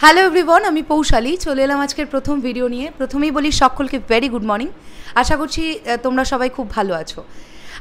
Hello everyone, আমি পৌশালী চলে এলাম আজকের প্রথম ভিডিও নিয়ে। প্রথমেই বলি সকলকে ভেরি গুড মর্নিং। আশা করছি তোমরা সবাই খুব ভালো আছো।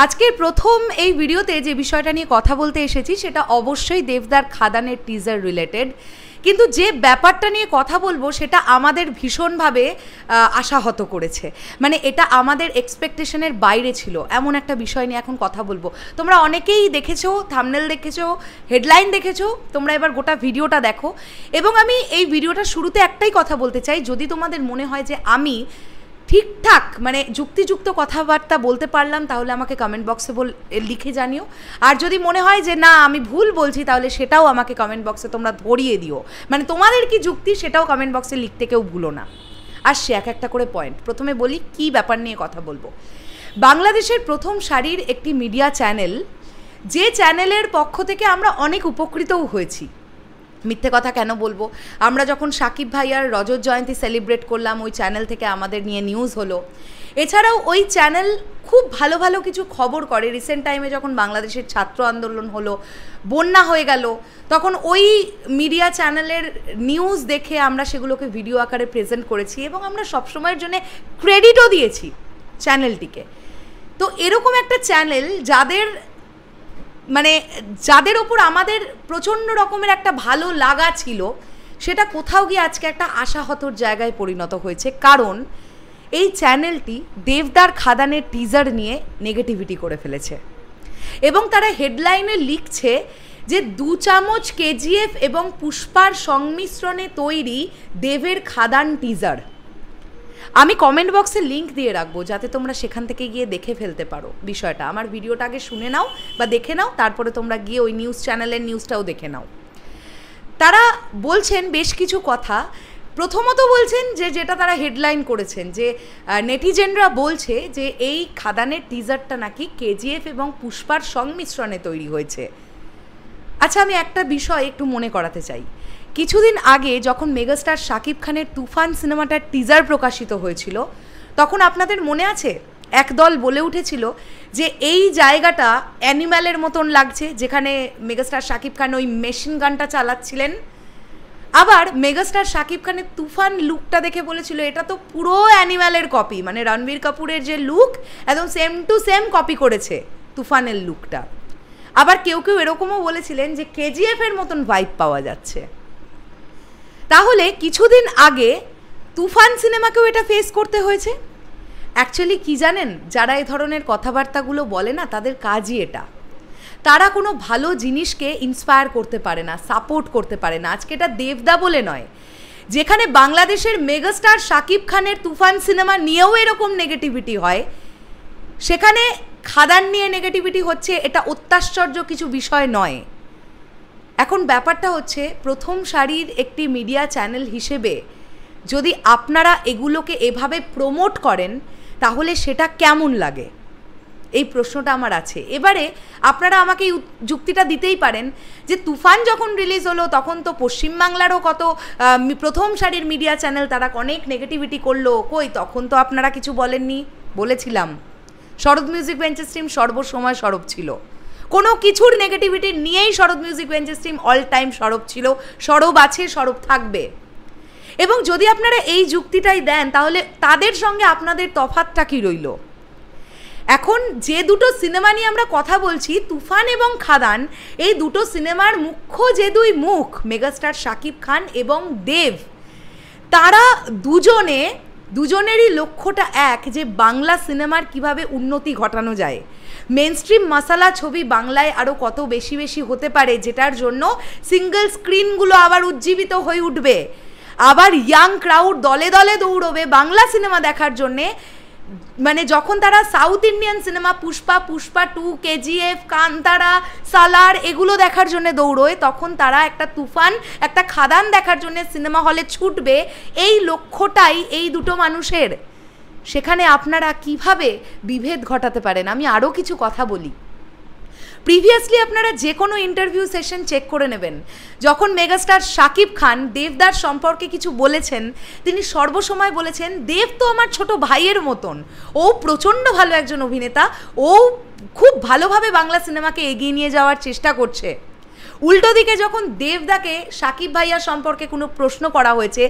আজকের প্রথম এই ভিডিওতে যে বিষয়টা নিয়ে কথা বলতে এসেছি সেটা অবশ্যই দেবদার খাদানের টিজার রিলেটেড, কিন্তু যে ব্যাপারটা নিয়ে কথা বলবো সেটা আমাদের ভীষণভাবে আশাহত করেছে। মানে এটা আমাদের এক্সপেকটেশনের বাইরে ছিল, এমন একটা বিষয় নিয়ে এখন কথা বলবো। তোমরা অনেকেই দেখেছো, থাম্বনেল দেখেছো, হেডলাইন দেখেছো, তোমরা এবার গোটা ভিডিওটা দেখো। এবং আমি এই ভিডিওটা শুরুতে একটাই কথা বলতে চাই, যদি তোমাদের মনে হয় যে আমি ঠিকঠাক মানে যুক্তিযুক্ত কথাবার্তা বলতে পারলাম তাহলে আমাকে কমেন্ট বক্সে লিখে জানিও। আর যদি মনে হয় যে না আমি ভুল বলছি তাহলে সেটাও আমাকে কমেন্ট বক্সে তোমরা ধরিয়ে দিও। মানে তোমাদের কি যুক্তি সেটাও কমেন্ট বক্সে লিখতে কেউ ভুলো না। আসছি এক একটা করে পয়েন্ট। প্রথমে বলি কি ব্যাপার নিয়ে কথা বলবো। বাংলাদেশের প্রথম সারির একটি মিডিয়া চ্যানেল, যে চ্যানেলের পক্ষ থেকে আমরা অনেক উপকৃতও হয়েছি। মিথ্যে কথা কেন বলবো, আমরা যখন সাকিব ভাইয়ার রজত জয়ন্তী সেলিব্রেট করলাম ওই চ্যানেল থেকে আমাদের নিয়ে নিউজ হলো। এছাড়াও ওই চ্যানেল খুব ভালো ভালো কিছু খবর করে। রিসেন্ট টাইমে যখন বাংলাদেশের ছাত্র আন্দোলন হলো, বন্যা হয়ে গেল, তখন ওই মিডিয়া চ্যানেলের নিউজ দেখে আমরা সেগুলোকে ভিডিও আকারে প্রেজেন্ট করেছি এবং আমরা সবসময়ের জন্য ক্রেডিটও দিয়েছি চ্যানেলটিকে। তো এরকম একটা চ্যানেল যাদের ওপর আমাদের প্রচণ্ড রকমের একটা ভালো লাগা ছিল, সেটা কোথাও গিয়ে আজকে একটা আশাহতর জায়গায় পরিণত হয়েছে। কারণ এই চ্যানেলটি দেবদার খাদানের টিজার নিয়ে নেগেটিভিটি করে ফেলেছে এবং তারা হেডলাইনে লিখছে যে 2 চামচ কেজিএফ এবং পুষ্পার সংমিশ্রণে তৈরি দেবের খাদান টিজার। আমি কমেন্ট বক্সে লিঙ্ক দিয়ে রাখবো যাতে তোমরা সেখান থেকে গিয়ে দেখে ফেলতে পারো বিষয়টা। আমার ভিডিওটা আগে শুনে নাও বা দেখে নাও, তারপরে তোমরা গিয়ে ওই নিউজ চ্যানেলের নিউজটাও দেখে নাও। তারা বলছেন বেশ কিছু কথা। প্রথমত বলছেন যেটা তারা হেডলাইন করেছেন, যে নেটিজেনরা বলছে যে এই খাদানের টিজারটা নাকি কেজিএফ এবং পুষ্পার সংমিশ্রণে তৈরি হয়েছে। আচ্ছা, আমি একটা বিষয় একটু মনে করাতে চাই। কিছুদিন আগে যখন মেগাস্টার শাকিব খানের তুফান সিনেমাটার টিজার প্রকাশিত হয়েছিল, তখন আপনাদের মনে আছে একদল বলে উঠেছিল যে এই জায়গাটা অ্যানিম্যালের মতন লাগছে, যেখানে মেগাস্টার শাকিব খান ওই মেশিন গানটা চালাচ্ছিলেন। আবার মেগাস্টার শাকিব খানের তুফান লুকটা দেখে বলেছিল এটা তো পুরো অ্যানিম্যালের কপি, মানে রণবীর কাপুরের যে লুক একদম সেম টু সেম কপি করেছে তুফানের লুকটা। আবার কেউ কেউ এরকমও বলেছিলেন যে কেজিএফের মতন ভাইব পাওয়া যাচ্ছে। তাহলে কিছুদিন আগে তুফান সিনেমাকেও এটা ফেস করতে হয়েছে। অ্যাকচুয়ালি কি জানেন, যারা এই ধরনের কথাবার্তাগুলো বলে না তাদের কাজই এটা। তারা কোনো ভালো জিনিসকে ইন্সপায়ার করতে পারে না, সাপোর্ট করতে পারে না। আজকে এটা দেবদা বলে নয়, যেখানে বাংলাদেশের মেগাস্টার শাকিব খানের তুফান সিনেমা নিয়েও এরকম নেগেটিভিটি হয়, সেখানে খাদান নিয়ে নেগেটিভিটি হচ্ছে, এটা অত্যাশ্চর্য কিছু বিষয় নয়। এখন ব্যাপারটা হচ্ছে প্রথম সারির একটি মিডিয়া চ্যানেল হিসেবে যদি আপনারা এগুলোকে এভাবে প্রমোট করেন তাহলে সেটা কেমন লাগে, এই প্রশ্নটা আমার আছে। এবারে আপনারা আমাকে যুক্তিটা দিতেই পারেন যে তুফান যখন রিলিজ হলো তখন তো পশ্চিমবাংলারও কত প্রথম সারির মিডিয়া চ্যানেল তারা অনেক নেগেটিভিটি করলো, কই তখন তো আপনারা কিছু বলেননি। বলেছিলাম শরৎ মিউজিক বেঞ্চেস টিম সর্বসময় সরব ছিল, কোনো কিছুর নেগেটিভিটি নিয়েই Sharat music benches team all time সরব ছিল, সরব আছে, সরব থাকবে। এবং যদি আপনারা এই যুক্তিটাই দেন তাহলে তাদের সঙ্গে আপনাদের তফাৎটা কি রইল? এখন যে দুটো সিনেমা নিয়ে আমরা কথা বলছি, তুফান এবং খাদান, এই দুটো সিনেমার মুখ্য যে দুই মুখ মেগাস্টার শাকিব খান এবং দেব, তারা দুজনেরই লক্ষ্যটা এক, যে বাংলা সিনেমার কিভাবে উন্নতি ঘটানো যায়, মেনস্ট্রিম মশালা ছবি বাংলায় আরও কত বেশি বেশি হতে পারে, যেটার জন্য সিঙ্গল স্ক্রিনগুলো আবার উজ্জীবিত হয়ে উঠবে, আবার ইয়াং ক্রাউড দলে দলে দৌড়বে বাংলা সিনেমা দেখার জন্যে। মানে যখন তারা south Indian cinema Pushpa 2, KGF, Kantara, Salaar এগুলো দেখার জন্য দৌড়োয়, তখন তারা একটা তুফান, একটা খাদান দেখার জন্য সিনেমা হলে ছুটবে। এই লক্ষ্যটাই এই দুটো মানুষের। সেখানে আপনারা কিভাবে বিভেদ ঘটাতে পারেন? আমি আরও কিছু কথা বলি। প্রিভিয়াসলি আপনারা যে কোনো ইন্টারভিউ সেশন চেক করে নেবেন, যখন মেগাস্টার শাকিব খান দেবদার সম্পর্কে কিছু বলেছেন, তিনি সর্বসময় বলেছেন দেব তো আমার ছোট ভাইয়ের মতন, ও প্রচণ্ড ভালো একজন অভিনেতা, ও খুব ভালোভাবে বাংলা সিনেমাকে এগিয়ে নিয়ে যাওয়ার চেষ্টা করছে। উল্টো দিকে যখন দেবদাকে সাকিব ভাইয়া সম্পর্কে কোনো প্রশ্ন করা হয়েছে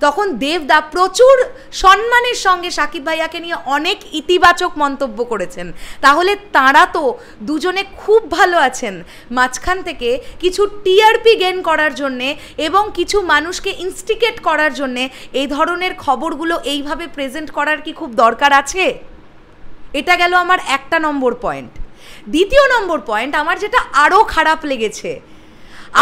তখন দেবদা প্রচুর সম্মানের সঙ্গে সাকিব ভাইয়াকে নিয়ে অনেক ইতিবাচক মন্তব্য করেছেন। তাহলে তাঁরা তো দুজনে খুব ভালো আছেন। মাঝখান থেকে কিছু টিআরপি গেইন করার জন্যে এবং কিছু মানুষকে ইনস্টিগেট করার জন্যে এই ধরনের খবরগুলো এইভাবে প্রেজেন্ট করার কি খুব দরকার আছে? এটা গেল আমার 1 নম্বর পয়েন্ট। 2 নম্বর পয়েন্ট আমার যেটা আরও খারাপ লেগেছে,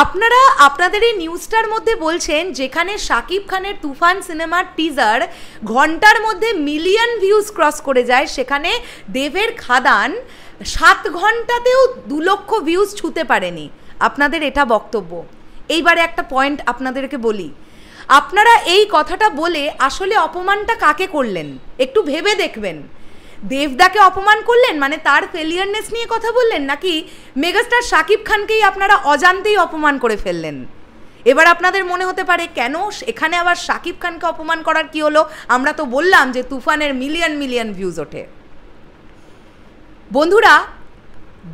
আপনারা আপনাদের এই নিউজটার মধ্যে বলছেন যেখানে শাকিব খানের তুফান সিনেমার টিজার ঘন্টার মধ্যে মিলিয়ন ভিউজ ক্রস করে যায়, সেখানে দেবের খাদান 7 ঘন্টাতেও 2 লক্ষ ভিউজ ছুঁতে পারেনি। আপনাদের এটা বক্তব্য। এইবারে একটা পয়েন্ট আপনাদেরকে বলি, আপনারা এই কথাটা বলে আসলে অপমানটা কাকে করলেন একটু ভেবে দেখবেন। দেবদাকে অপমান করলেন, মানে তার ফেলিয়ারনেস নিয়ে কথা বললেন, নাকি মেগাস্টার শাকিব খানকেই আপনারা অজান্তেই অপমান করে ফেললেন? এবার আপনাদের মনে হতে পারে কেন এখানে আবার শাকিব খানকে অপমান করার কি হলো? আমরা তো বললাম যে তুফানের মিলিয়ন মিলিয়ন ভিউজ ওঠে। বন্ধুরা,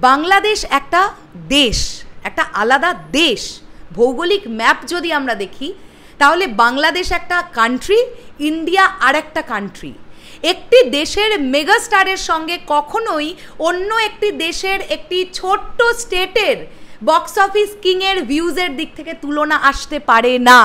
বাংলাদেশ একটা দেশ, একটা আলাদা দেশ। ভৌগোলিক ম্যাপ যদি আমরা দেখি তাহলে বাংলাদেশ একটা কান্ট্রি, ইন্ডিয়া আর একটা কান্ট্রি। একটি দেশের মেগাস্টারের সঙ্গে কখনোই অন্য একটি দেশের একটি ছোট্ট স্টেটের বক্স অফিস কিংয়ের ভিউজের দিক থেকে তুলনা আসতে পারে না।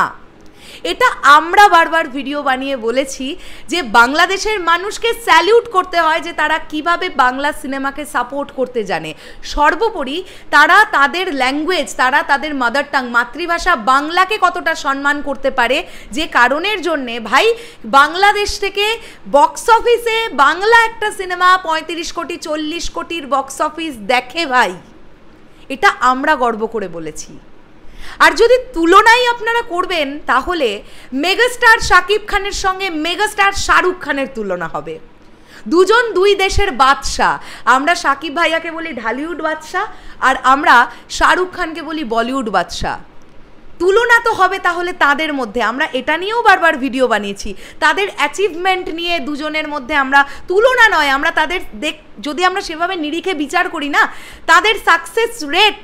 এটা আমরা বারবার ভিডিও বানিয়ে বলেছি যে বাংলাদেশের মানুষকে স্যালিউট করতে হয় যে তারা কিভাবে বাংলা সিনেমাকে সাপোর্ট করতে জানে। সর্বোপরি তারা তাদের ল্যাঙ্গুয়েজ, তারা তাদের মাদার টাং, মাতৃভাষা বাংলাকে কতটা সম্মান করতে পারে, যে কারণের জন্যে ভাই বাংলাদেশ থেকে বক্স অফিসে বাংলা একটা সিনেমা 35 কোটি 40 কোটির বক্স অফিস দেখে ভাই, এটা আমরা গর্ব করে বলেছি। আর যদি তুলনাই আপনারা করবেন তাহলে মেগাস্টার শাকিব খানের সঙ্গে মেগাস্টার শাহরুখ খানের তুলনা হবে। দুজন দুই দেশের বাদশাহ। আমরা শাকিব ভাইয়াকে বলি ঢালিউড বাদশাহ আর আমরা শাহরুখ খানকে বলি বলিউড বাদশাহ। তুলনা তো হবে তাহলে তাদের মধ্যে। আমরা এটা নিয়েও বারবার ভিডিও বানিয়েছি, তাদের অ্যাচিভমেন্ট নিয়ে দুজনের মধ্যে আমরা তুলনা নয়, আমরা তাদের যদি আমরা সেভাবে নিরিখে বিচার করি না, তাদের সাকসেস রেট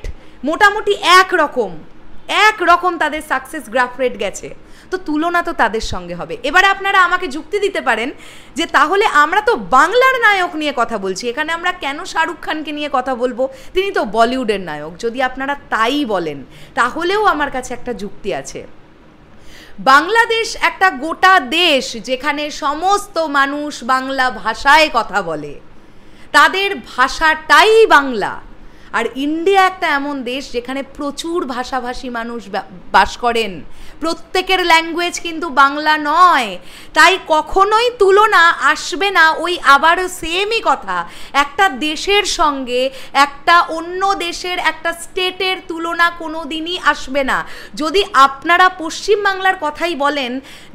মোটামুটি একরকম তাদের সাকসেস গ্রাফ রেট গেছে, তো তুলনা তো তাদের সঙ্গে হবে। এবারে আপনারা আমাকে যুক্তি দিতে পারেন যে তাহলে আমরা তো বাংলার নায়ক নিয়ে কথা বলছি, এখানে আমরা কেন শাহরুখ খানকে নিয়ে কথা বলবো? তিনি তো বলিউডের নায়ক। যদি আপনারা তাই বলেন তাহলেও আমার কাছে একটা যুক্তি আছে। বাংলাদেশ একটা গোটা দেশ যেখানে সমস্ত মানুষ বাংলা ভাষায় কথা বলে, তাদের ভাষাটাই বাংলা। আর ইন্ডিয়া একটা এমন দেশ যেখানে প্রচুর ভাষাভাষী মানুষ বাস করেন, প্রত্যেকের ল্যাঙ্গুয়েজ কিন্তু বাংলা নয়। তাই কখনোই তুলনা আসবে না। ওই আবারও সেমই কথা, একটা দেশের সঙ্গে একটা অন্য দেশের একটা স্টেটের তুলনা কোনো দিনই আসবে না। যদি আপনারা পশ্চিমবাংলার কথাই বলেন,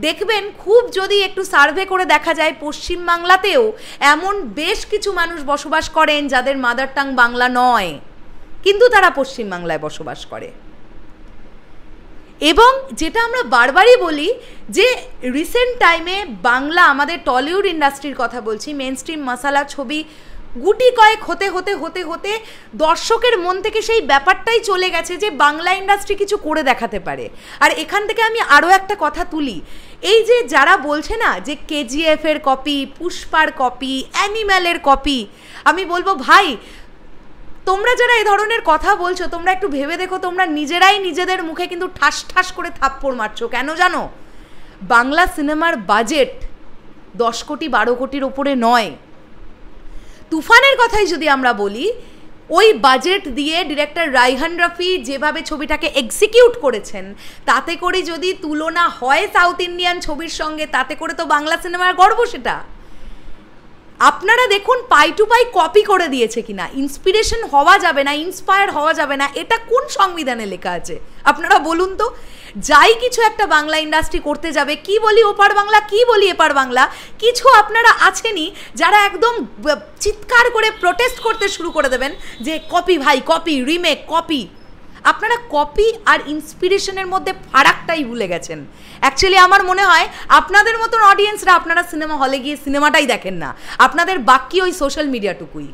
দেখবেন খুব যদি একটু সার্ভে করে দেখা যায় পশ্চিমবাংলাতেও এমন বেশ কিছু মানুষ বসবাস করেন যাদের মাদার টাং বাংলা নয়, কিন্তু তারা পশ্চিমবাংলায় বসবাস করে। এবং যেটা আমরা বারবারই বলি যে রিসেন্ট টাইমে বাংলা, আমাদের টলিউড ইন্ডাস্ট্রির কথা বলছি, মেন স্ট্রিম মশালা ছবি গুটি কয়েক হতে হতে হতে হতে দর্শকের মন থেকে সেই ব্যাপারটাই চলে গেছে যে বাংলা ইন্ডাস্ট্রি কিছু করে দেখাতে পারে। আর এখান থেকে আমি আরও একটা কথা তুলি, এই যে যারা বলছে না যে কেজিএফের কপি, পুষ্পার কপি, অ্যানিম্যালের কপি, আমি বলবো ভাই তোমরা যারা এই ধরনের কথা বলছো তোমরা একটু ভেবে দেখো, তোমরা নিজেরাই নিজেদের মুখে কিন্তু ঠাস ঠাস করে থাপ্পড় মারছো। কেন জানো? বাংলা সিনেমার বাজেট 10 কোটি 12 কোটির ওপরে নয়। তুফানের কথাই যদি আমরা বলি, ওই বাজেট দিয়ে ডিরেক্টর রাইহান রাফি যেভাবে ছবিটাকে এক্সিকিউট করেছেন, তাতে করে যদি তুলনা হয় সাউথ ইন্ডিয়ান ছবির সঙ্গে, তাতে করে তো বাংলা সিনেমার গর্ব সেটা। আপনারা দেখুন পাই টু পাই কপি করে দিয়েছে কিনা। ইন্সপিরেশন হওয়া যাবে না, ইন্সপায়ার হওয়া যাবে না, এটা কোন সংবিধানে লেখা আছে আপনারা বলুন তো? যাই কিছু একটা বাংলা ইন্ডাস্ট্রি করতে যাবে, কি বলি ওপার বাংলা, কি বলি এপার বাংলা, কিছু আপনারা আছেনই যারা একদম চিৎকার করে প্রোটেস্ট করতে শুরু করে দেবেন যে কপি ভাই, কপি, রিমেক, কপি। আপনারা কপি আর ইন্সপিরেশনের মধ্যে ফারাকটাই ভুলে গেছেন। অ্যাকচুয়ালি আমার মনে হয় আপনাদের মতন অডিয়েন্সরা আপনারা সিনেমা হলে গিয়ে সিনেমাটাই দেখেন না, আপনাদের বাকি ওই সোশ্যাল মিডিয়াটুকুই।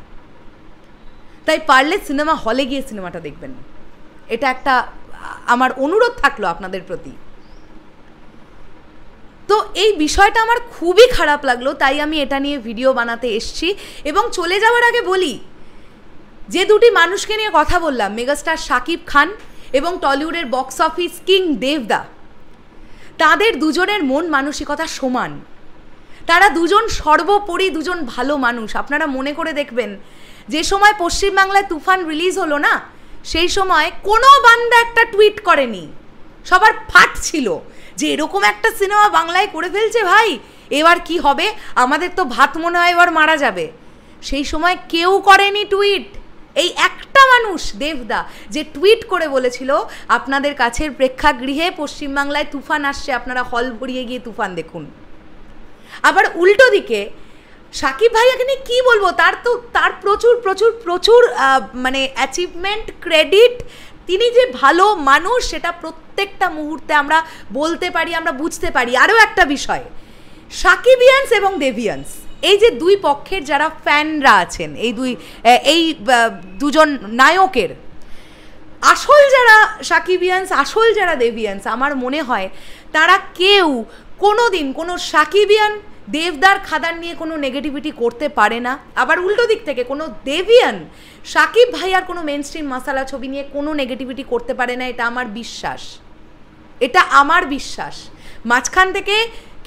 তাই পারলে সিনেমা হলে গিয়ে সিনেমাটা দেখবেন। এটা একটা আমার অনুরোধ থাকলো আপনাদের প্রতি। তো এই বিষয়টা আমার খুবই খারাপ লাগলো, তাই আমি এটা নিয়ে ভিডিও বানাতে এসেছি। এবং চলে যাওয়ার আগে বলি, যে দুটি মানুষকে নিয়ে কথা বললাম, মেগাস্টার শাকিব খান এবং টলিউডের বক্স অফিস কিং দেবদা, তাদের দুজনের মন মানসিকতা সমান। তারা দুজন সর্বোপরি দুজন ভালো মানুষ। আপনারা মনে করে দেখবেন, যে সময় পশ্চিমবাংলায় তুফান রিলিজ হলো না, সেই সময় কোনো বান্দা একটা টুইট করেনি। সবার ফাট ছিল যে এরকম একটা সিনেমা বাংলায় করে ফেলছে ভাই, এবার কি হবে, আমাদের তো ভাত মনে হয় এবার মারা যাবে। সেই সময় কেউ করেনি টুইট। এই একটা মানুষ দেবদা, যে টুইট করে বলেছিল আপনাদের কাছের প্রেক্ষাগৃহে পশ্চিমবাংলায় তুফান আসছে, আপনারা হল ভরিয়ে গিয়ে তুফান দেখুন। আবার উল্টো দিকে শাকিব ভাইয়াকে নিয়ে কী বলবো, তার প্রচুর প্রচুর প্রচুর মানে অ্যাচিভমেন্ট, ক্রেডিট। তিনি যে ভালো মানুষ সেটা প্রত্যেকটা মুহূর্তে আমরা বলতে পারি, আমরা বুঝতে পারি। আরও একটা বিষয়, শাকিবিয়ান্স এবং দেভিয়ান্স, এই যে দুই পক্ষের যারা ফ্যানরা আছেন, এই দুজন নায়কের, আসল যারা শাকিবিয়ান্স, আসল যারা দেভিয়ান্স, আমার মনে হয় তারা কেউ কোনো দিন কোনো শাকিবিয়ান দেবদার খাদান নিয়ে কোনো নেগেটিভিটি করতে পারে না। আবার উল্টো দিক থেকে কোনো দেভিয়ান শাকিব ভাইয়ার কোনো মেনস্ট্রিম মশালা ছবি নিয়ে কোনো নেগেটিভিটি করতে পারে না। এটা আমার বিশ্বাস, এটা আমার বিশ্বাস। মাঝখান থেকে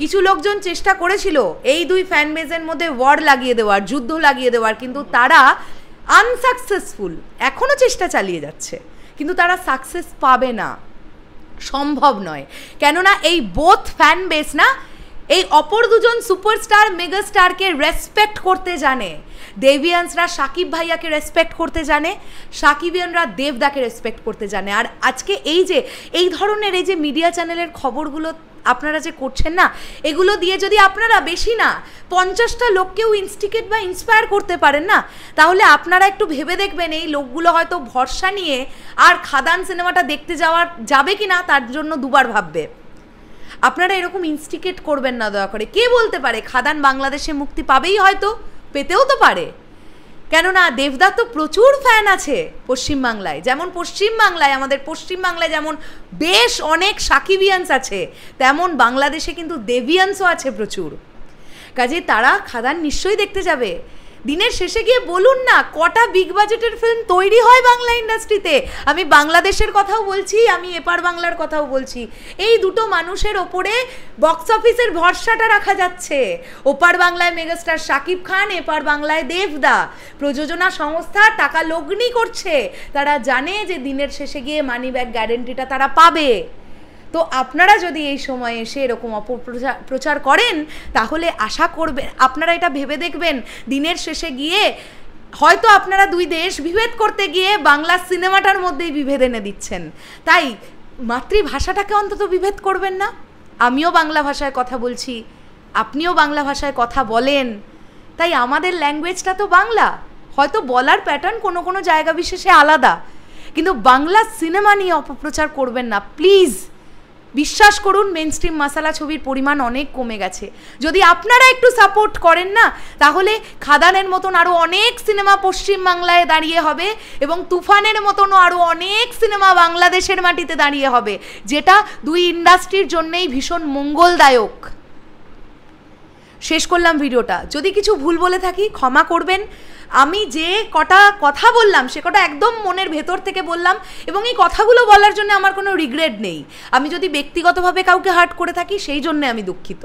কিছু লোকজন চেষ্টা করেছিল এই দুই ফ্যান বেজের মধ্যে ওয়ার লাগিয়ে দেওয়ার, যুদ্ধ লাগিয়ে দেওয়ার, কিন্তু তারা আনসাকসেসফুল। এখনও চেষ্টা চালিয়ে যাচ্ছে, কিন্তু তারা সাকসেস পাবে না, সম্ভব নয়। কেননা এই বোথ ফ্যান বেস না, এই অপর দুজন সুপারস্টার মেগাস্টারকে রেসপেক্ট করতে জানে। দেভিয়ান্সরা শাকিব ভাইয়াকে রেসপেক্ট করতে জানে, শাকিবিয়ানরা দেবদাকে রেসপেক্ট করতে জানে। আর আজকে এই ধরনের এই যে মিডিয়া চ্যানেলের খবরগুলো আপনারা যে করছেন না, এগুলো দিয়ে যদি আপনারা বেশি না 50টা লোককেও ইনস্টিগেট বা ইন্সপায়ার করতে পারেন না, তাহলে আপনারা একটু ভেবে দেখবেন এই লোকগুলো হয়তো ভরসা নিয়ে আর খাদান সিনেমাটা দেখতে যাবে কি না তার জন্য দুবার ভাববে। আপনারা এরকম ইনস্টিগেট করবেন না দয়া করে। কে বলতে পারে খাদান বাংলাদেশে মুক্তি পাবেই, হয়তো পেতেও তো পারে। কেননা দেবদার তো প্রচুর ফ্যান আছে পশ্চিমবাংলায়, যেমন আমাদের পশ্চিমবাংলায় যেমন বেশ অনেক শাকিবিয়ান্স আছে, তেমন বাংলাদেশে কিন্তু দেভিয়ান্সও আছে প্রচুর। কাজে তারা খাদান নিশ্চয়ই দেখতে যাবে। দিনের শেষে গিয়ে বলুন না কটা বিগ বাজেটের ফিল্ম তৈরি হয় বাংলা ইন্ডাস্ট্রিতে। আমি বাংলাদেশের কথাও বলছি, আমি এপার বাংলার কথাও বলছি। এই দুটো মানুষের ওপরে বক্স অফিসের ভরসাটা রাখা যাচ্ছে। ওপার বাংলায় মেগাস্টার শাকিব খান, এপার বাংলায় দেবদা। প্রযোজনা সংস্থা টাকা লগ্নি করছে, তারা জানে যে দিনের শেষে গিয়ে মানি ব্যাক গ্যারেন্টিটা তারা পাবে। তো আপনারা যদি এই সময় এসে এরকম অপপ্রচার করেন, তাহলে আশা করবেন, আপনারা এটা ভেবে দেখবেন, দিনের শেষে গিয়ে হয়তো আপনারা দুই দেশ বিভেদ করতে গিয়ে বাংলা সিনেমাটার মধ্যেই বিভেদ এনে দিচ্ছেন। তাই মাতৃভাষাটাকে অন্তত বিভেদ করবেন না। আমিও বাংলা ভাষায় কথা বলছি, আপনিও বাংলা ভাষায় কথা বলেন, তাই আমাদের ল্যাঙ্গুয়েজটা তো বাংলা। হয়তো বলার প্যাটার্ন কোনো কোনো জায়গা বিশেষে আলাদা, কিন্তু বাংলা সিনেমা নিয়ে অপপ্রচার করবেন না প্লিজ। বিশ্বাস করুন, মেনস্ট্রিম মশালা ছবির পরিমাণ অনেক কমে গেছে। যদি আপনারা একটু সাপোর্ট করেন না, তাহলে খাদানের মতন আরও অনেক সিনেমা পশ্চিমবাংলায় দাঁড়িয়ে হবে, এবং তুফানের মতনও আরও অনেক সিনেমা বাংলাদেশের মাটিতে দাঁড়িয়ে হবে, যেটা দুই ইন্ডাস্ট্রির জন্যেই ভীষণ মঙ্গলদায়ক। শেষ করলাম ভিডিওটা। যদি কিছু ভুল বলে থাকি ক্ষমা করবেন। আমি যে কটা কথা বললাম সে কটা একদম মনের ভেতর থেকে বললাম, এবং এই কথাগুলো বলার জন্য আমার কোনো রিগ্রেট নেই। আমি যদি ব্যক্তিগতভাবে কাউকে হার্ট করে থাকি সেই জন্য আমি দুঃখিত।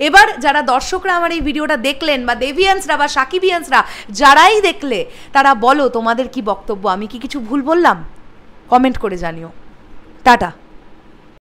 এবার যারা দর্শকরা আমার এই ভিডিওটা দেখলেন, বা দেভিয়ান্সরা বা শাকিবিয়ান্সরা যারাই দেখলে, তারা বলো তোমাদের কি বক্তব্য। আমি কি কিছু ভুল বললাম? কমেন্ট করে জানিও। টাটা।